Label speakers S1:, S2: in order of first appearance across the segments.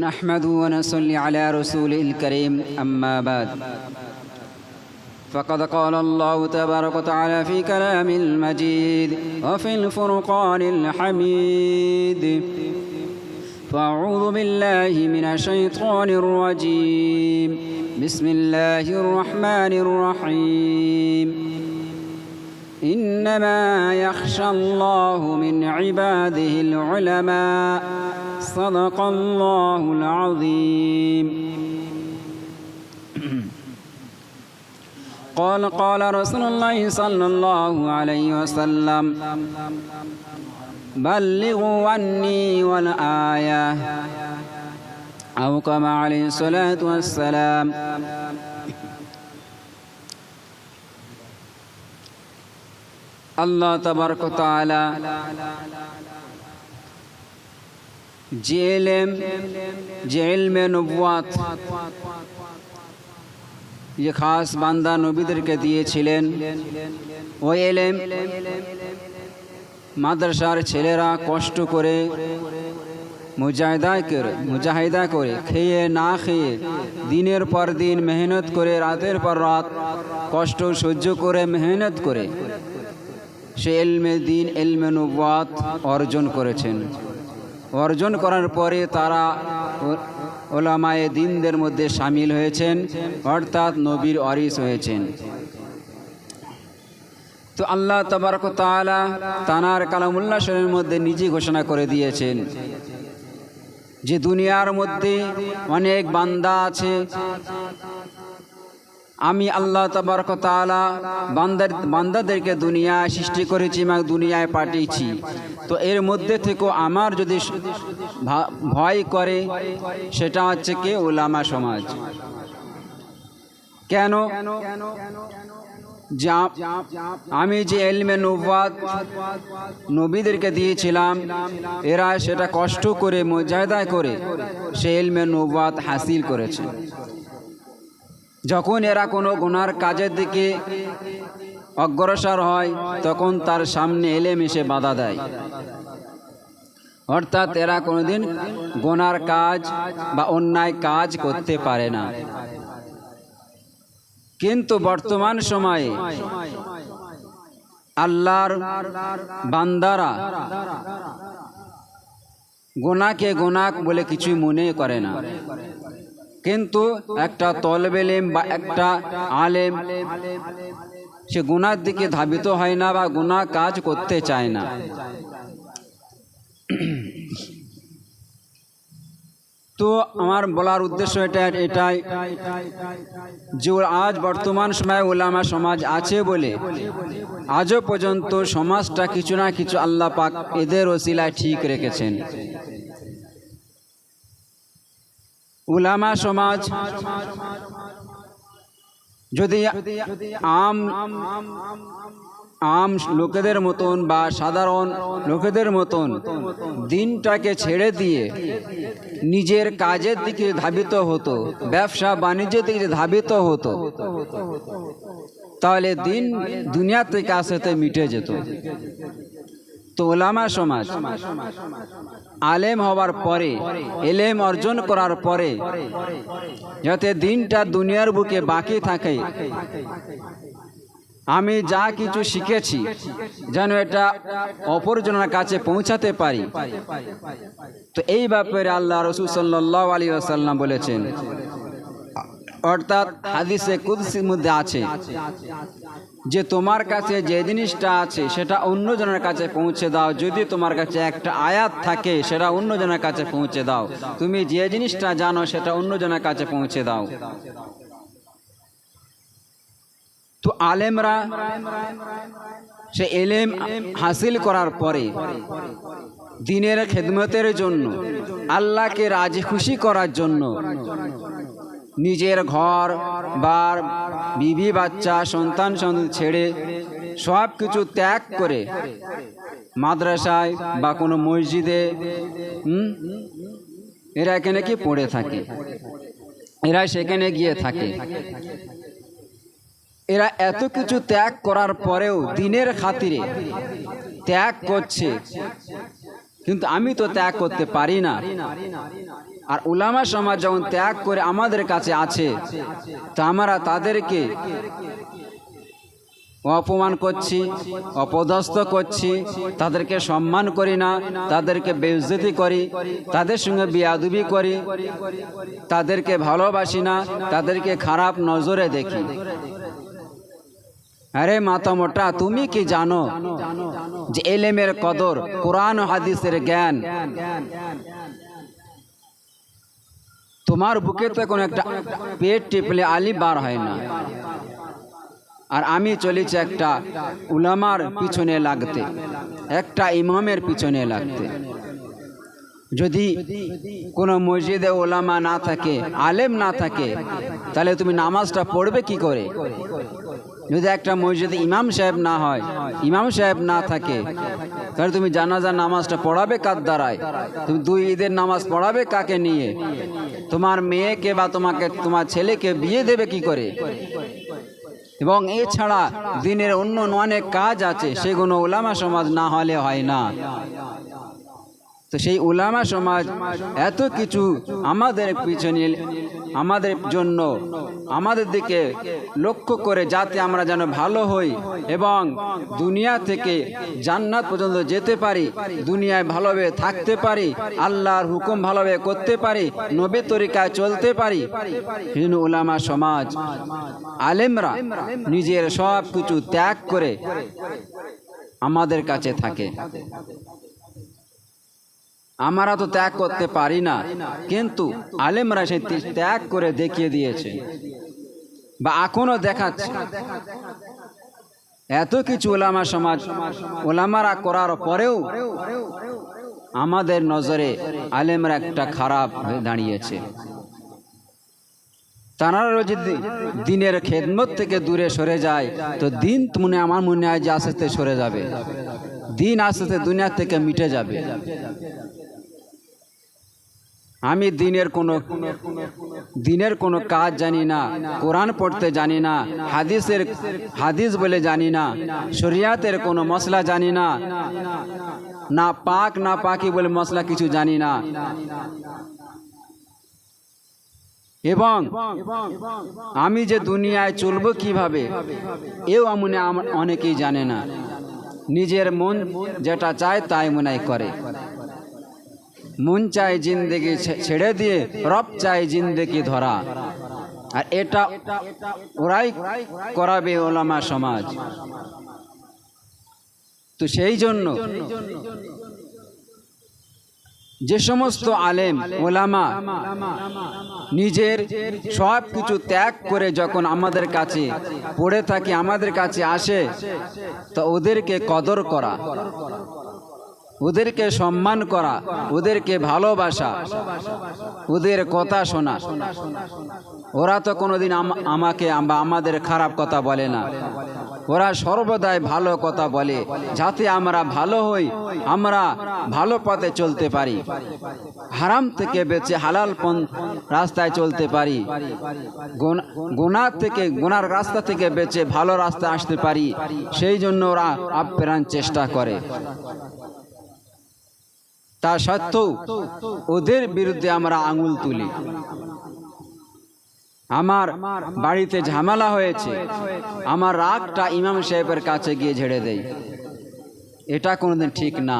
S1: نحمد ونصلي على رسوله الكريم أما بعد فقد قال الله تبارك وتعالى في كلام المجيد وفي الفرقان الحميد فأعوذ بالله من الشيطان الرجيم بسم الله الرحمن الرحيم إنما يخشى الله من عباده العلماء صدق الله العظيم قال رسول الله صلى الله عليه وسلم بلغوا عني والآية أو كما عليه الصلاة والسلام আল্লাহ তাবারক ওয়া তাআলা যে ইলমে নবুয়াত যে খাস বান্দা নবীদেরকে দিয়েছিলেন ওই ইলম মাদ্রাসার ছেলেরা কষ্ট করে মুজাহিদা করে খেয়ে না খেয়ে দিনের পর দিন মেহনত করে রাতের পর রাত কষ্ট সহ্য করে মেহনত করে সে ইলমে দিন ইলমে নবুয়াত অর্জন করেছেন। অর্জন করার পরে তারা উলামায়ে দ্বীনদের মধ্যে শামিল হয়েছেন, অর্থাৎ নবীর ওয়ারিস হয়েছেন। তো আল্লাহ তাবারক ওয়া তাআলা তানার কালামুল্লাহ শরীফের মধ্যে নিজে ঘোষণা করে দিয়েছেন যে দুনিয়ার মধ্যে অনেক বান্দা আছে, আমি আল্লাহ তাবারক ওয়া তাআলা বান্দাদেরকে দুনিয়ায় সৃষ্টি করেছি এবং দুনিয়ায় পাঠিয়েছি। তো এর মধ্যে থেকে আমার যদি ভয় করে সেটা হচ্ছে কি উলামা সমাজ। কেন? আমি যে ইলমে নবুয়াত নবীদেরকে দিয়েছিলাম, এরা সেটা কষ্ট করে মুজাহিদা করে সে ইলমে নবুয়াত হাসিল করেছে। যখন এরা কোনো গুনার কাজের দিকে অগ্রসর হয় তখন তার সামনে ইলম এসে বাধা দেয়, অর্থাৎ এরা কোনোদিন গুনার কাজ বা অন্যায় কাজ করতে পারে না। কিন্তু বর্তমান সময়ে আল্লাহর বান্দারা গুনাহকে গুনাহ বলে কিছুই মনে করে না, কিন্তু একটা তলবে ইলম বা একটা আলেম সে গুনার দিকে ধাবিত হয় না বা গুনাহ কাজ করতে চায় না। তো আমার বলার উদ্দেশ্য এটাই যে আজ বর্তমান সময়ে উলামা সমাজ আছে বলে আজও পর্যন্ত সমাজটা কিছু না কিছু আল্লাহ পাক এদের ওসিলায় ঠিক রেখেছেন। উলামা সমাজ যদি আম লোকেদের মতন বা সাধারণ লোকেদের মতন দিনটাকে ছেড়ে দিয়ে নিজের কাজের দিকে ধাবিত হতো, ব্যবসা বাণিজ্যের দিকে ধাবিত হতো, তাহলে দিন দুনিয়া থেকে আসতে মিটে যেত। তো উলামা সমাজ আলেম হওয়ার পরে, ইলম অর্জন করার পরে যাতে দিনটা দুনিয়ার বুকে বাকি থাকে, আমি যা কিছু শিখেছি যেন এটা অপরজনের কাছে পৌঁছাতে পারি। তো এই ব্যাপারে আল্লাহ রাসূল সাল্লাল্লাহু আলাইহি ওয়াসাল্লাম বলেছেন, অর্থাৎ হাদিসে কুদসির মধ্যে আছে যে তোমার কাছে যে জিনিসটা আছে সেটা অন্যজনের কাছে পৌঁছে দাও। যদি তোমার কাছে একটা আয়াত থাকে সেটা অন্যজনের কাছে পৌঁছে দাও। তুমি যে জিনিসটা জানো সেটা অন্যজনের কাছে পৌঁছে দাও। তো আলেমরা সে ইলম হাসিল করার পরে দিনের খেদমতের জন্য, আল্লাহকে রাজি খুশি করার জন্য নিজের ঘর বার বিবি বাচ্চা সন্তান ছেড়ে সব কিছু ত্যাগ করে মাদ্রাসায় বা কোনো মসজিদে এরা এখানে কি পড়ে থাকে, এরা সেখানে গিয়ে থাকে। এরা এত কিছু ত্যাগ করার পরেও দিনের খাতিরে ত্যাগ করছে, কিন্তু আমি তো ত্যাগ করতে পারি না। আর উলামা সমাজ যখন ত্যাগ করে আমাদের কাছে আছে, তা আমরা তাদেরকে অপমান করছি, অপদস্থ করছি, তাদেরকে সম্মান করি না, তাদেরকে বেইজ্জতি করি, তাদের সঙ্গে বেয়াদবি করি, তাদেরকে ভালোবাসি না, তাদেরকে খারাপ নজরে দেখি। আরে মাথা মোটা, তুমি কি জানো যে ইলমের কদর, কোরআন ও হাদিসের জ্ঞান তোমার বুকেতে কোনো একটা পেট টিপলে আলিফ বার হয় না। আর আমি চলেছি একটা উলামার পিছনে লাগতে, একটা ইমামের পিছনে লাগতে। যদি কোনো মসজিদে ওলামা না থাকে, আলেম না থাকে, তাহলে তুমি নামাজটা পড়বে কি করে? যদি একটা মসজিদে ইমাম সাহেব না হয়, ইমাম সাহেব না থাকে, তাহলে তুমি জানাজার নামাজটা পড়াবে কার দ্বারায়? তুমি দুই ঈদের নামাজ পড়াবে কাকে নিয়ে? তোমার মেয়েকে বা তোমার ছেলেকে বিয়ে দেবে কি করে? এবং এছাড়া দিনের অন্য অনেক কাজ আছে, সেগুলো উলামা সমাজ না হলে হয় না। তো সেই উলামা সমাজ এত কিছু আমাদের পিছনে, আমাদের জন্য, আমাদের দিকে লক্ষ্য করে, যাতে আমরা যেন ভালো হই এবং দুনিয়া থেকে জান্নাত পর্যন্ত যেতে পারি, দুনিয়ায় ভালোভাবে থাকতে পারি, আল্লাহর হুকুম ভালোভাবে করতে পারি, নবীর তরিকায় চলতে পারি। হিন্দু উলামা সমাজ, আলেমরা নিজের সব কিছু ত্যাগ করে আমাদের কাছে থাকে। আমরা তো ত্যাগ করতে পারি না, কিন্তু আলেমরা সেই ত্যাগ করে দেখিয়ে দিয়েছে বা এখনো দেখাচ্ছে। এত কিছু উলামা সমাজ, উলামারা করার পরেও আমাদের নজরে আলেমরা একটা খারাপ হয়ে দাঁড়িয়েছে। তারা যদি দিনের খেদমত থেকে দূরে সরে যায়, তো দিন আমার মনে হয় যে আস্তে আস্তে সরে যাবে, দিন আস্তে আস্তে দুনিয়া থেকে মিটে যাবে। আমি দিনের কোনো কাজ জানি না, কোরআন পড়তে জানি না, হাদিস বলে জানি না, শরিয়াতের কোনো মশলা জানি না, না পাক না পাকি বলে মশলা কিছু জানি না। এবং আমি যে দুনিয়ায় চলবো কিভাবে, এও অনেকেই জানে না। নিজের মন যেটা চায় তাই মনে করে। মন চায় জিন্দেগি ছেড়ে দিয়ে রব চায় জিন্দেগি ধরা, আর এটা ওরাই করাবে ওলামা সমাজ। তো সেই জন্য যে সমস্ত আলেম ওলামা নিজের সব কিছু ত্যাগ করে যখন আমাদের কাছে পড়ে থাকে, আমাদের কাছে আসে, তো ওদেরকে কদর করা, ওদেরকে সম্মান করা, ওদেরকে ভালোবাসা, ওদের কথা শোনা। ওরা তো কোনোদিন আমাকে বা আমাদের খারাপ কথা বলে না, ওরা সর্বদাই ভালো কথা বলে, যাতে আমরা ভালো হই, আমরা ভালো পথে চলতে পারি, হারাম থেকে বেঁচে হালাল রাস্তায় চলতে পারি, গুনার রাস্তা থেকে বেঁচে ভালো রাস্তায় আসতে পারি। সেই জন্য ওরা আপ্রাণ চেষ্টা করে। তা সত্ত্বেও ওদের বিরুদ্ধে আমরা আঙুল তুলি। আমার বাড়িতে ঝামেলা হয়েছে, আমার রাগটা ইমাম সাহেবের কাছে গিয়ে ঝেড়ে দেই, এটা কোনোদিন ঠিক না।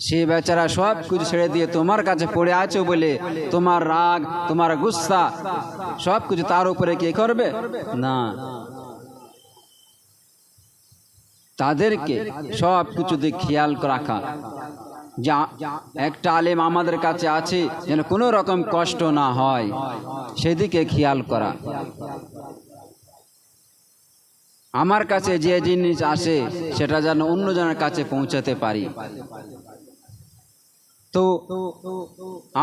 S1: সে বেচারা সব কিছু ছেড়ে দিয়ে তোমার কাছে পড়ে আছো বলে তোমার রাগ, তোমার গুসা সব কিছু তার উপরে কে করবে? না, তাদেরকে সব কিছু দিয়ে খেয়াল রাখা, যা একটা আলেম আমাদের কাছে আছে যেন কোনো রকম কষ্ট না হয়, সেদিকে খেয়াল করা। আমার কাছে যে জিনিস আসে সেটা যেন অন্যজনের কাছে পৌঁছাতে পারি। তো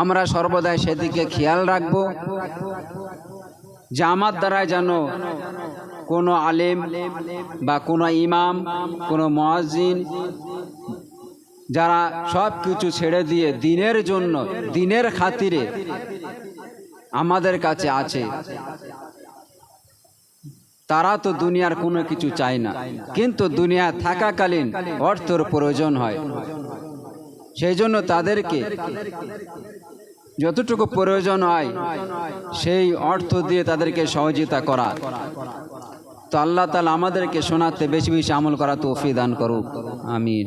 S1: আমরা সর্বদাই সেদিকে খেয়াল রাখবো যে আমার দ্বারা যেন কোনো আলেম বা কোনো ইমাম, কোনো মুয়াজ্জিন, যারা সব কিছু ছেড়ে দিয়ে দিনের জন্য, দিনের খাতিরে আমাদের কাছে আছে, তারা তো দুনিয়ার কোনো কিছু চায় না, কিন্তু দুনিয়া থাকাকালীন অর্থের প্রয়োজন হয়। সেই জন্য তাদেরকে যতটুকু প্রয়োজন হয় সেই অর্থ দিয়ে তাদেরকে সহযোগিতা করা। তো আল্লাহ তাআলা আমাদেরকে শোনাতে বেশি বেশি আমল করা তৌফিক দান করুক, আমিন।